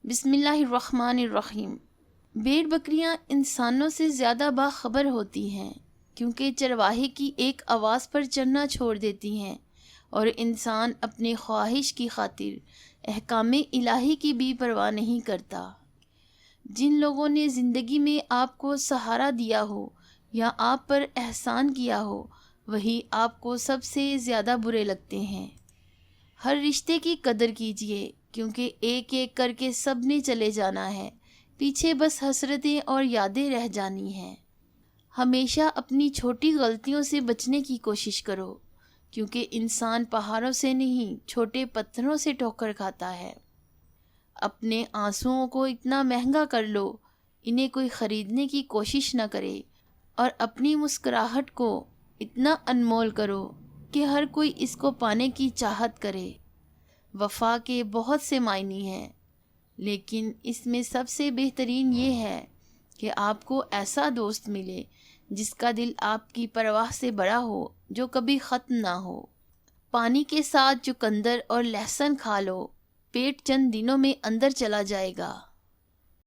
بسم اللہ الرحمن الرحیم۔ بھیڑ بکریاں انسانوں سے زیادہ باخبر ہوتی ہیں کیونکہ چرواہے کی ایک آواز پر چرنا چھوڑ دیتی ہیں اور انسان اپنے خواہش کی خاطر احکام الہی کی بھی پرواہ نہیں کرتا۔ جن لوگوں نے زندگی میں آپ کو سہارا دیا ہو یا آپ پر احسان کیا ہو وہی آپ کو سب سے زیادہ برے لگتے ہیں۔ ہر رشتے کی قدر کیجیے کیونکہ ایک ایک کر کے سب نے چلے جانا ہے، پیچھے بس حسرتیں اور یادیں رہ جانی ہیں۔ ہمیشہ اپنی چھوٹی غلطیوں سے بچنے کی کوشش کرو کیونکہ انسان پہاڑوں سے نہیں چھوٹے پتھروں سے ٹھوکر کھاتا ہے۔ اپنے آنسوؤں کو اتنا مہنگا کر لو انہیں کوئی خریدنے کی کوشش نہ کرے، اور اپنی مسکراہٹ کو اتنا انمول کرو کہ ہر کوئی اس کو پانے کی چاہت کرے۔ وفا کے بہت سے معنی ہیں لیکن اس میں سب سے بہترین یہ ہے کہ آپ کو ایسا دوست ملے جس کا دل آپ کی پرواہ سے بڑا ہو، جو کبھی ختم نہ ہو۔ پانی کے ساتھ چقندر اور لہسن کھا لو، پیٹ چند دنوں میں اندر چلا جائے گا۔